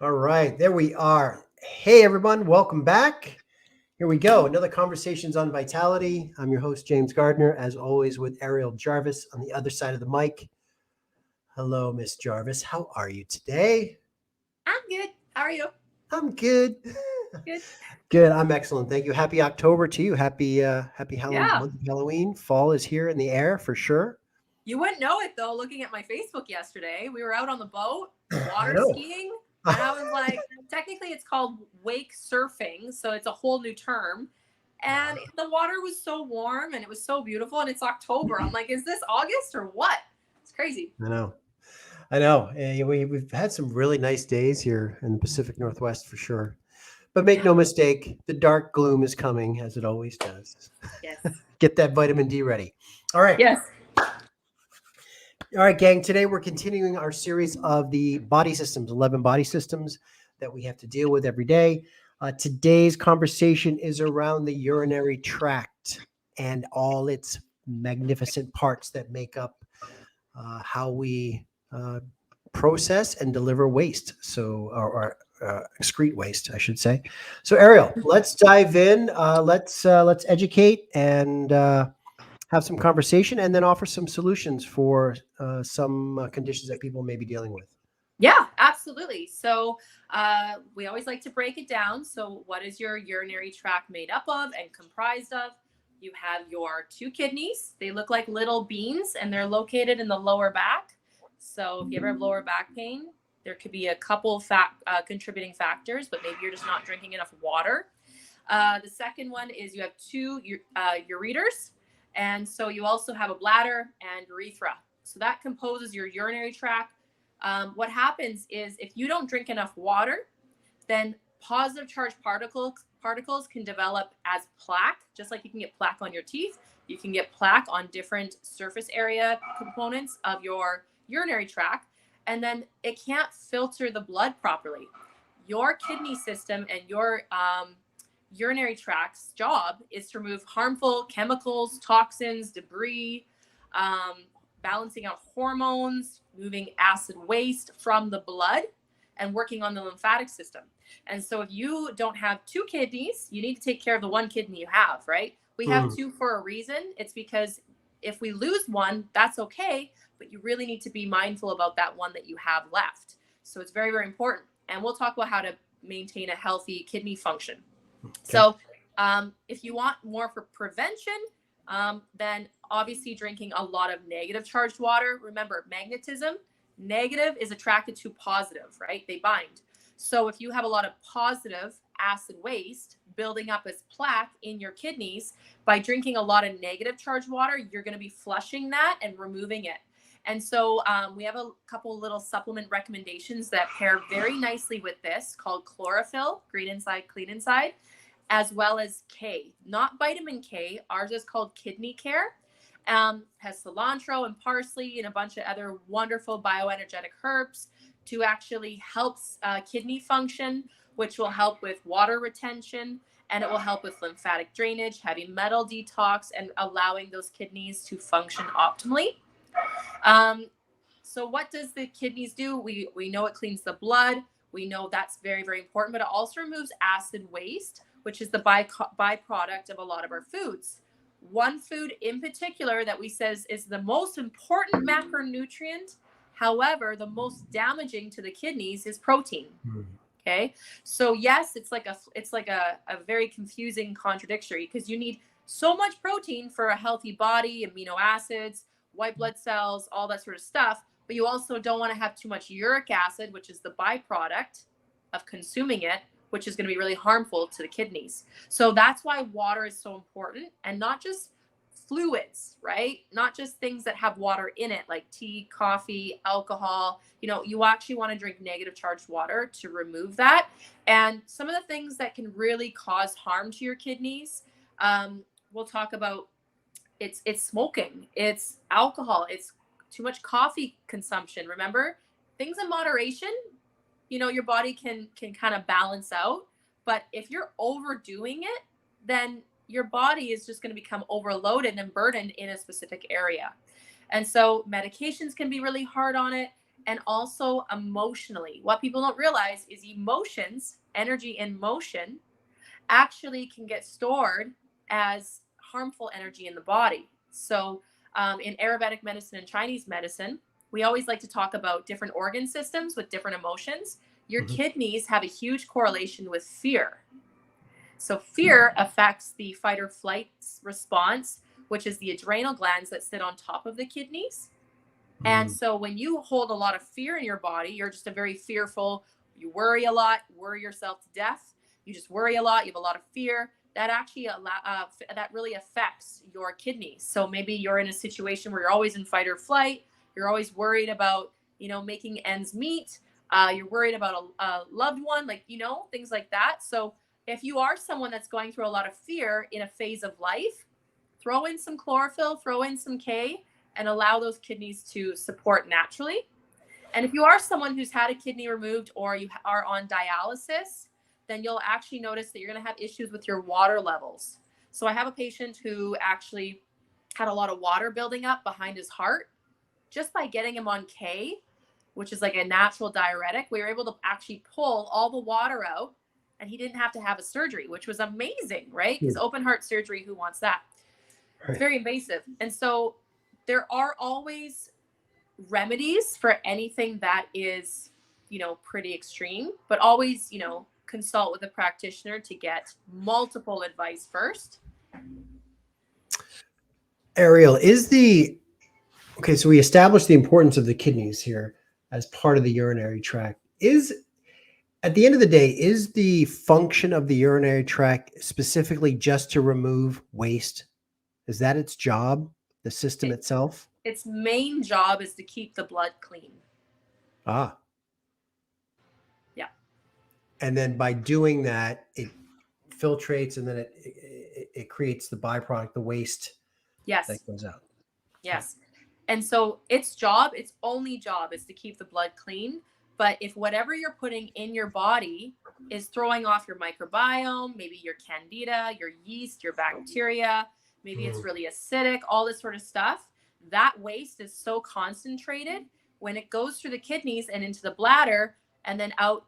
All right, there we are. Hey, everyone, welcome back. Here we go. Another Conversations on Vitality. I'm your host, James Gardner, as always, with Ariel Jarvis on the other side of the mic. Hello, Miss Jarvis. How are you today? I'm good. How are you? I'm good. Good. Good. I'm excellent. Thank you. Happy October to you. Happy Halloween Yeah. month of Halloween. Fall is here in the air for sure. You wouldn't know it though, looking at my Facebook yesterday. We were out on the boat, I water know. skiing, and I was like, technically it's called wake surfing, so it's a whole new term. And the water was so warm and it was so beautiful, and it's October. I'm like, is this August or what? It's crazy. I know. I know. We've had some really nice days here in the Pacific Northwest for sure. But make Yeah. no mistake, the dark gloom is coming as it always does. Yes. Get that vitamin D ready. All right. Yes. All right, gang. Today we're continuing our series of the body systems, 11 body systems that we have to deal with every day. Today's conversation is around the urinary tract and all its magnificent parts that make up how we process and deliver waste. So, or excrete waste, I should say. So, Ariel, let's dive in. Let's educate and have some conversation, and then offer some solutions for some conditions that people may be dealing with. Yeah, absolutely. So we always like to break it down. So, what is your urinary tract made up of and comprised of? You have your two kidneys. They look like little beans and they're located in the lower back. So, if you ever have lower back pain, there could be a couple contributing factors, but maybe you're just not drinking enough water. The second one is you have two ureters. And so, you also have a bladder and urethra. So, that composes your urinary tract. What happens is if you don't drink enough water, then positive charged particles can develop as plaque, just like you can get plaque on your teeth. You can get plaque on different surface area components of your urinary tract, and then it can't filter the blood properly. Your kidney system and your urinary tract's job is to remove harmful chemicals, toxins, debris, um, balancing out hormones, moving acid waste from the blood, and working on the lymphatic system. And so, if you don't have two kidneys, you need to take care of the one kidney you have, right? We have Mm, two for a reason. It's because if we lose one, that's okay, but you really need to be mindful about that one that you have left. So, it's very, very important. And we'll talk about how to maintain a healthy kidney function. okay. So, if you want more for prevention, then obviously drinking a lot of negative charged water. Remember, magnetism, negative is attracted to positive, right? They bind. So, if you have a lot of positive acid waste building up as plaque in your kidneys, by drinking a lot of negative charged water, you're going to be flushing that and removing it. And so we have a couple little supplement recommendations that pair very nicely with this called chlorophyll, green inside, clean inside, as well as K, not vitamin K. Ours is called Kidney Care. Has cilantro and parsley and a bunch of other wonderful bioenergetic herbs to actually help kidney function, which will help with water retention, and it will help with lymphatic drainage, heavy metal detox, and allowing those kidneys to function optimally. Um, so what does the kidneys do? We know it cleans the blood. We know that's very, very important, but it also removes acid waste, which is the byproduct of a lot of our foods. One food in particular that we says is the most important macronutrient, however, the most damaging to the kidneys is protein. Mm, Okay. So yes, it's like a very confusing contradictory because you need so much protein for a healthy body, amino acids, white blood cells, all that sort of stuff. But you also don't want to have too much uric acid, which is the byproduct of consuming it, which is going to be really harmful to the kidneys. So that's why water is so important, and not just fluids, right? Not just things that have water in it, like tea, coffee, alcohol. You actually want to drink negative charged water to remove that. And some of the things that can really cause harm to your kidneys, we'll talk about. It's smoking, it's alcohol, it's too much coffee consumption. Remember, things in moderation, your body can kind of balance out. But if you're overdoing it, then your body is just going to become overloaded and burdened in a specific area. And so medications can be really hard on it. and also emotionally. What people don't realize is emotions, energy in motion, actually can get stored as harmful energy in the body. So, in Ayurvedic medicine and Chinese medicine, we always like to talk about different organ systems with different emotions. Your Mhm. kidneys have a huge correlation with fear. So, fear affects the fight or flight response, which is the adrenal glands that sit on top of the kidneys. And Mm. so when you hold a lot of fear in your body, you're just a very fearful, you worry a lot, worry yourself to death. You just worry a lot, you have a lot of fear. That actually that really affects your kidneys. So maybe you're in a situation where you're always in fight or flight, you're always worried about, making ends meet. You're worried about a loved one, like, things like that. So if you are someone that's going through a lot of fear in a phase of life, throw in some chlorophyll, throw in some K, and allow those kidneys to support naturally. And if you are someone who's had a kidney removed or you are on dialysis, then you'll actually notice that you're going to have issues with your water levels. So I have a patient who actually had a lot of water building up behind his heart. Just by getting him on K, which is like a natural diuretic, we were able to actually pull all the water out, and he didn't have to have a surgery, which was amazing, right? Because Mm. open heart surgery, who wants that? It's Right. very invasive. And so there are always remedies for anything that is, pretty extreme, but always, consult with a practitioner to get multiple advice first. Ariel, is the okay, so we established the importance of the kidneys here as part of the urinary tract. Is at the end of the day, is the function of the urinary tract specifically just to remove waste? Is that its job, the system It, itself? its main job is to keep the blood clean. Ah, Yeah. and then by doing that, it filtrates and then it creates the byproduct, the waste that Yes. goes out. Okay. Yes. And so its only job is to keep the blood clean. But if whatever you're putting in your body is throwing off your microbiome, maybe your candida, your yeast, your bacteria, maybe it's Mm. really acidic, all this sort of stuff, that waste is so concentrated when it goes through the kidneys and into the bladder and then out,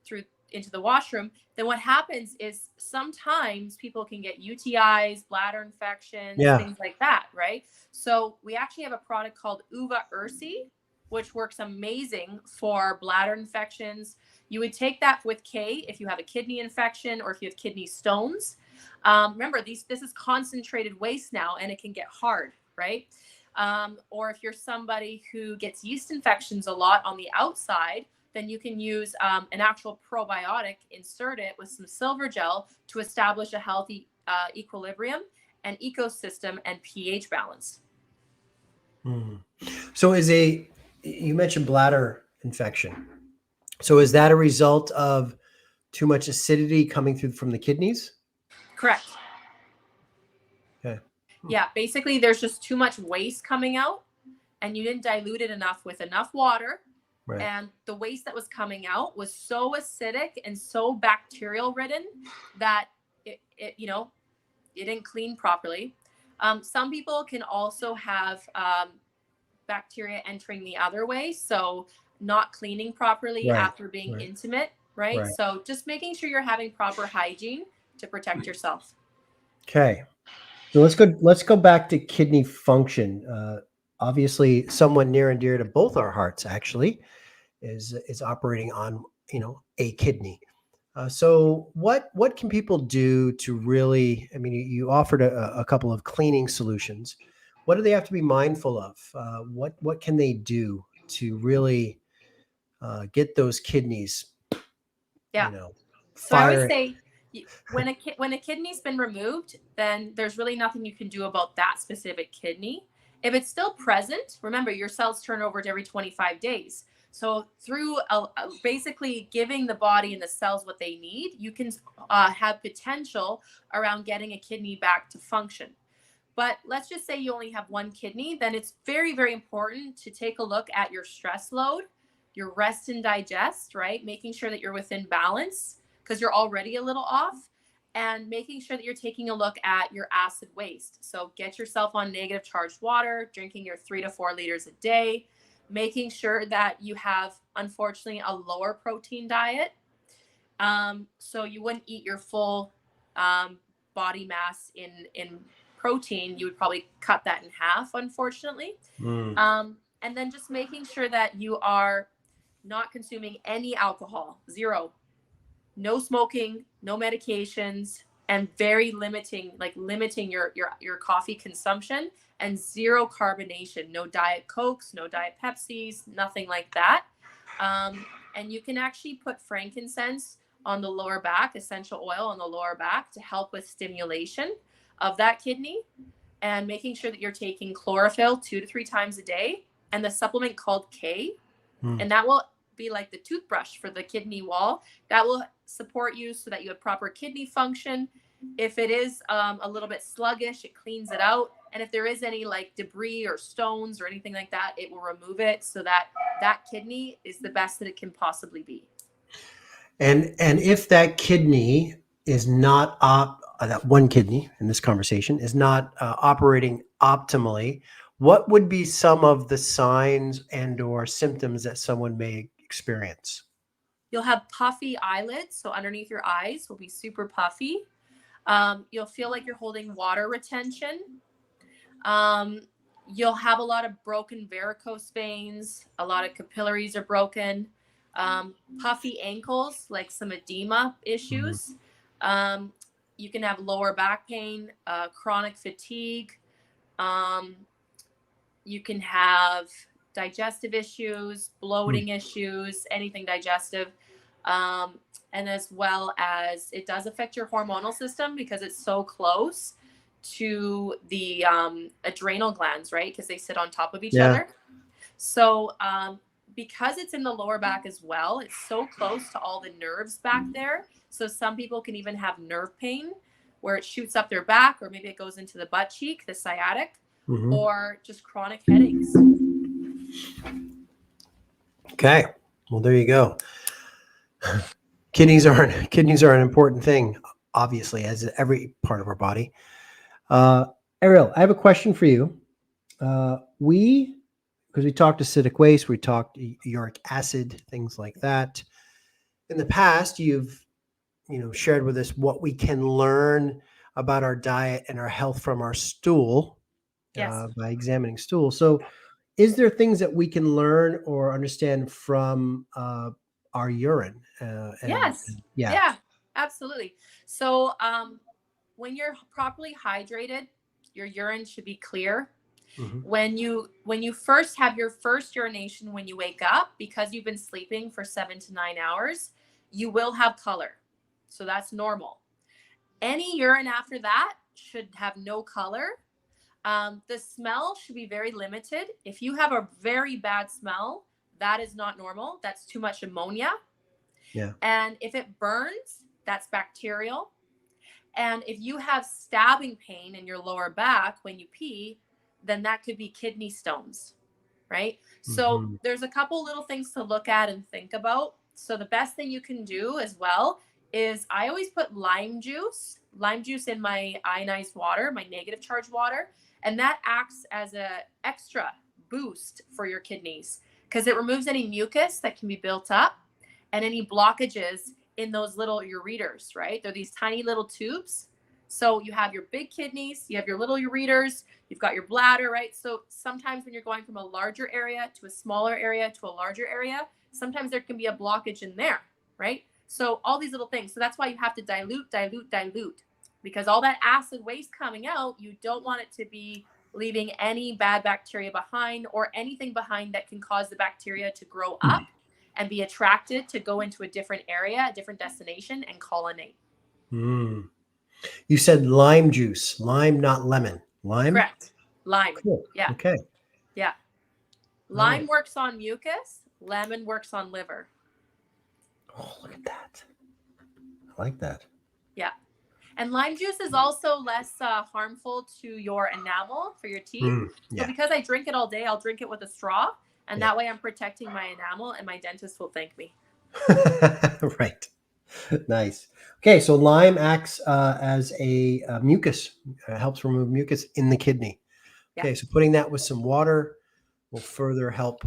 through into the washroom, then what happens is sometimes people can get UTIs, bladder infections, Yeah. things like that, right? So we actually have a product called Uva Ursi, which works amazing for bladder infections. You would take that with K if you have a kidney infection or if you have kidney stones. Remember, this is concentrated waste now, and it can get hard, right? Or if you're somebody who gets yeast infections a lot on the outside, then you can use an actual probiotic, insert it with some silver gel to establish a healthy equilibrium and ecosystem and pH balance. Mm. So you mentioned bladder infection. So is that a result of too much acidity coming through from the kidneys? Correct. Okay. Hmm. Yeah, basically there's just too much waste coming out and you didn't dilute it enough with enough water, Right. and the waste that was coming out was so acidic and so bacterial ridden that it didn't clean properly. Some people can also have bacteria entering the other way, so not cleaning properly Right. after being Right. intimate, right? Right. So just making sure you're having proper hygiene to protect yourself. Okay. So let's go back to kidney function. Obviously, someone near and dear to both our hearts actually is operating on a kidney. So what can people do to really? I mean, you offered a couple of cleaning solutions. What do they have to be mindful of? What can they do to really get those kidneys? Yeah. So I always Fire. say when a kidney's been removed, then there's really nothing you can do about that specific kidney. If it's still present, remember your cells turn over every 25 days. So through basically giving the body and the cells what they need, you can have potential around getting a kidney back to function. But let's just say you only have one kidney, then it's very, very important to take a look at your stress load, your rest and digest, right? Making sure that you're within balance because you're already a little off, and making sure that you're taking a look at your acid waste. So get yourself on negative charged water, drinking your 3 to 4 liters a day. making sure that you have, unfortunately, a lower protein diet. So you wouldn't eat your full body mass in protein. You would probably cut that in half, unfortunately. And then just making sure that you are not consuming any alcohol, zero, no smoking, no medications, and very limiting your coffee consumption, and zero carbonation, no diet Cokes, no diet Pepsis, nothing like that. And you can actually put frankincense on the lower back, essential oil on the lower back, to help with stimulation of that kidney, and making sure that you're taking chlorophyll 2 to 3 times a day, and the supplement called K, and that will be like the toothbrush for the kidney wall. That will support you so that you have proper kidney function. If it is a little bit sluggish, it cleans it out. And if there is any like debris or stones or anything like that, it will remove it so that that kidney is the best that it can possibly be. And if that kidney is not that one kidney in this conversation is not operating optimally, what would be some of the signs and or symptoms that someone may experience? You'll have puffy eyelids, so underneath your eyes will be super puffy. You'll feel like you're holding water retention. You'll have a lot of broken varicose veins. A lot of capillaries are broken. Puffy ankles, like some edema issues. You can have lower back pain, chronic fatigue. You can have digestive issues, bloating issues, anything digestive. And as well as it does affect your hormonal system because it's so close to the adrenal glands, right? Because they sit on top of each other. So because it's in the lower back as well, it's so close to all the nerves back there. So some people can even have nerve pain where it shoots up their back, or maybe it goes into the butt cheek, the sciatic, or just chronic headaches. Okay. Well, there you go. Kidneys are an important thing, obviously, as every part of our body. Ariel, I have a question for you. Because we talked acidic waste, we talked uric acid, things like that. In the past, you've shared with us what we can learn about our diet and our health from our stool by examining stool. So is there things that we can learn or understand from our urine? Yeah, absolutely. So when you're properly hydrated, your urine should be clear. When you first have your first urination when you wake up, because you've been sleeping for 7 to 9 hours, you will have color. So that's normal. Any urine after that should have no color. The smell should be very limited. If you have a very bad smell, that is not normal. That's too much ammonia. Yeah. And if it burns, that's bacterial. And if you have stabbing pain in your lower back when you pee, then that could be kidney stones, right? So there's a couple little things to look at and think about. So the best thing you can do as well is I always put lime juice in my ionized water, my negative charge water, and that acts as an extra boost for your kidneys because it removes any mucus that can be built up and any blockages in those little ureters, right? They're these tiny little tubes. So you have your big kidneys, you have your little ureters, you've got your bladder, right? So sometimes when you're going from a larger area to a smaller area to a larger area, sometimes there can be a blockage in there, right? So all these little things. So that's why you have to dilute, because all that acid waste coming out, you don't want it to be leaving any bad bacteria behind or anything behind that can cause the bacteria to grow up and be attracted to go into a different area, a different destination, and colonate. You said lime juice, lime, not lemon. Lime? Correct. Lime. Cool. Yeah. Okay. Yeah. Lime works on mucus. Lemon works on liver. Oh, look at that. I like that. Yeah. And lime juice is also less harmful to your enamel for your teeth. So because I drink it all day, I'll drink it with a straw. And that way I'm protecting my enamel and my dentist will thank me. Right. Nice. Okay. So lime acts as a mucus, helps remove mucus in the kidney. Okay. So putting that with some water will further help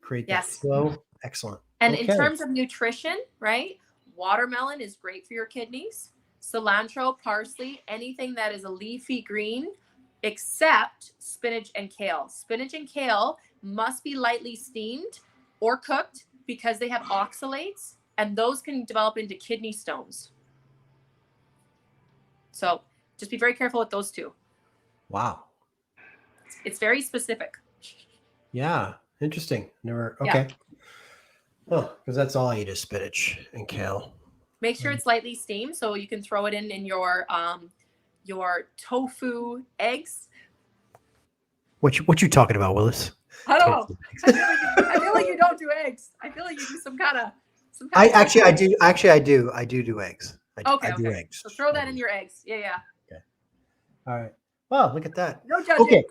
create that Yes. flow. Excellent. And in Okay. terms of nutrition, right? Watermelon is great for your kidneys. Cilantro, parsley, anything that is a leafy green, except spinach and kale. Spinach and kale must be lightly steamed or cooked because they have oxalates, and those can develop into kidney stones. So just be very careful with those two. Wow. It's very specific. Yeah. Interesting. Never. Yeah. Okay. Oh, because that's all I eat is spinach and kale. Make sure it's lightly steamed so you can throw it in your tofu eggs. What you talking about, Willis? I don't know. I feel like you don't do eggs. I feel like you do some kind of. I do. Actually, I do. I do eggs. Okay. I do eggs. So throw that in your eggs. Yeah. Okay. All right. Wow, look at that. No judging. Okay.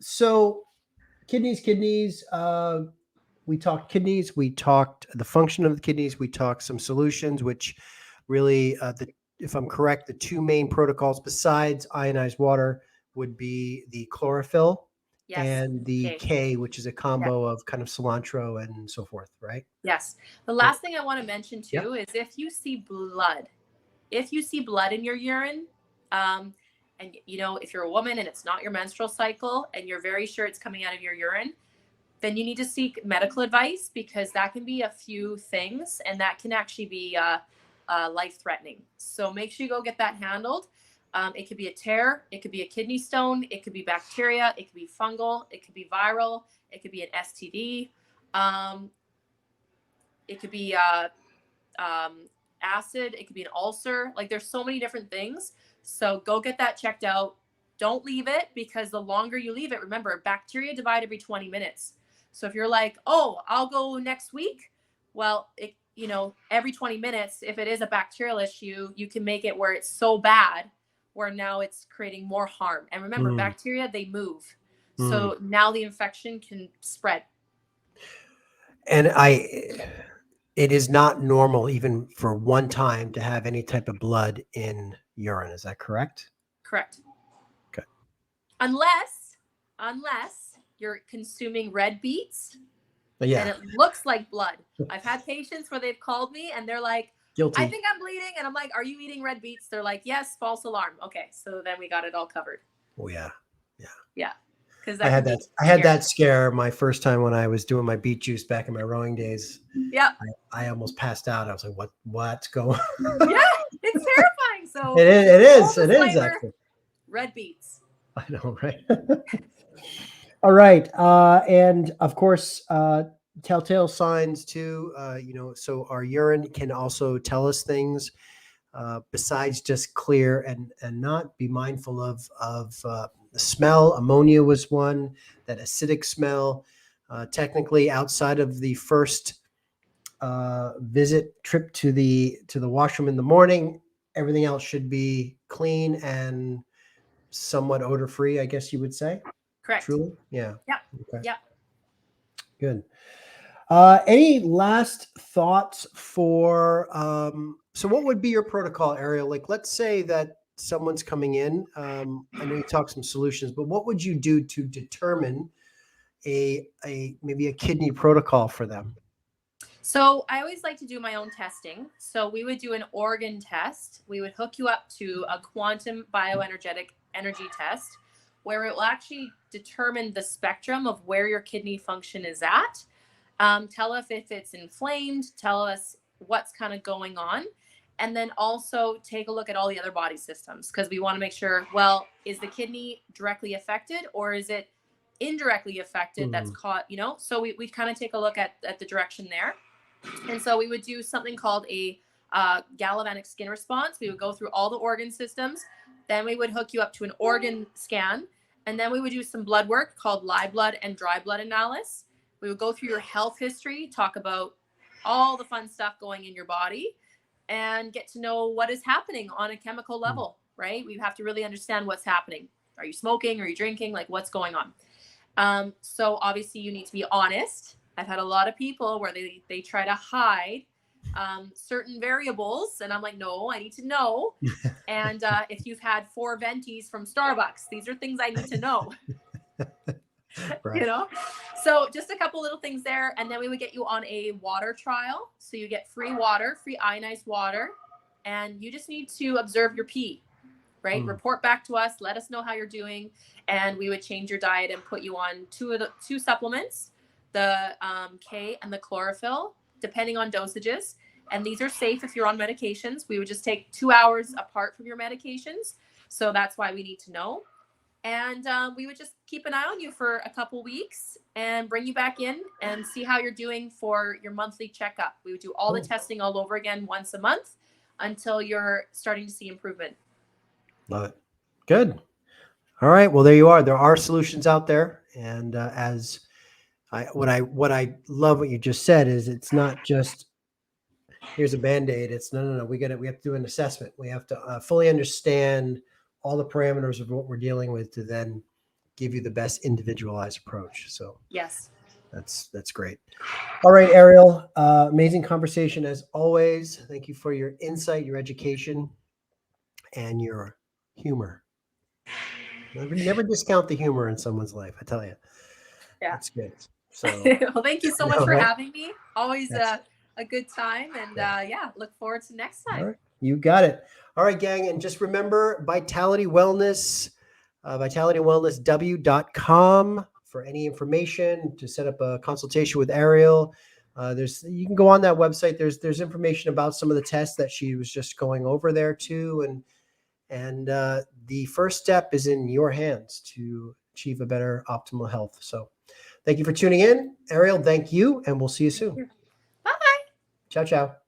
So kidneys. We talked kidneys. We talked the function of the kidneys. We talked some solutions, which really, if I'm correct, the two main protocols besides ionized water would be the chlorophyll and the K, which is a combo of kind of cilantro and so forth, right? Yes. The last thing I want to mention too is if you see blood in your urine, and if you're a woman and it's not your menstrual cycle and you're very sure it's coming out of your urine, then you need to seek medical advice, because that can be a few things and that can actually be life-threatening. So make sure you go get that handled. It could be a tear, it could be a kidney stone, it could be bacteria, it could be fungal, it could be viral, it could be an STD, it could be acid, it could be an ulcer. Like, there's so many different things. So go get that checked out. Don't leave it, because the longer you leave it, remember, bacteria divide every 20 minutes. So if you're like, oh, I'll go next week, well, every 20 minutes, if it is a bacterial issue, you can make it where it's so bad where now it's creating more harm. And remember, bacteria, they move. So now the infection can spread. And it is not normal even for one time to have any type of blood in urine. Is that correct? Correct. Okay. Unless you're consuming red beets. Yeah. And it looks like blood. I've had patients where they've called me and they're like, guilty. I think I'm bleeding. And I'm like, are you eating red beets? They're like, yes, false alarm. Okay. So then we got it all covered. Oh, yeah. Yeah. Because I had that scare my first time when I was doing my beet juice back in my rowing days. Yeah. I almost passed out. I was like, what's going on? Yeah, it's terrifying. So it is actually. Red beets. I know, right? All right. And of course, telltale signs too, so our urine can also tell us things besides just clear, and not be mindful of the smell. Ammonia was one, that acidic smell. Technically, outside of the first trip to the washroom in the morning, everything else should be clean and somewhat odor free, I guess you would say. Correct. Truly? Yeah. Yeah. Okay. Yeah. Good. Any last thoughts for, so what would be your protocol, Ariel? Like, let's say that someone's coming in. I know you talked some solutions, but what would you do to determine maybe a kidney protocol for them? So I always like to do my own testing. So we would do an organ test. We would hook you up to a quantum bioenergetic energy test, where it will actually determine the spectrum of where your kidney function is at. Tell us if it's inflamed, tell us what's kind of going on. And then also take a look at all the other body systems, because we want to make sure, well, is the kidney directly affected or is it indirectly affected? That's caught, so we kind of take a look at the direction there. And so we would do something called a galvanic skin response. We would go through all the organ systems. Then we would hook you up to an organ scan. And then we would do some blood work called live blood and dry blood analysis. We would go through your health history, talk about all the fun stuff going in your body, and get to know what is happening on a chemical level, right? We have to really understand what's happening. Are you smoking? Are you drinking? Like, what's going on? So obviously you need to be honest. I've had a lot of people where they try to hide certain variables, and I'm like, no, I need to know. And if you've had 4 ventis from Starbucks, these are things I need to know. Right. You know? So just a couple little things there. And then we would get you on a water trial. So you get free water, free ionized water, and you just need to observe your pee, right? Report back to us, let us know how you're doing. And we would change your diet and put you on two supplements, the K and the chlorophyll, depending on dosages. And these are safe if you're on medications. We would just take 2 hours apart from your medications. So that's why we need to know. And we would just keep an eye on you for a couple weeks and bring you back in and see how you're doing for your monthly checkup. We would do all the testing all over again once a month until you're starting to see improvement. Love it. Good. All right. Well, there you are. There are solutions out there. And what I love what you just said is it's not just here's a Band-Aid. It's no. We have to do an assessment. We have to fully understand all the parameters of what we're dealing with to then give you the best individualized approach. So yes, that's great. All right, Ariel, amazing conversation as always. Thank you for your insight, your education, and your humor. Never discount the humor in someone's life. I tell you, that's good. So, well, thank you so much for having me. Always a good time, and look forward to next time. All right. You got it. All right, gang, and just remember Vitality Wellness, vitalitywellnessw.com for any information to set up a consultation with Ariel. You can go on that website. There's information about some of the tests that she was just going over there too, and the first step is in your hands to achieve a better optimal health. So thank you for tuning in. Ariel, thank you, and we'll see you soon. Bye. Ciao, ciao.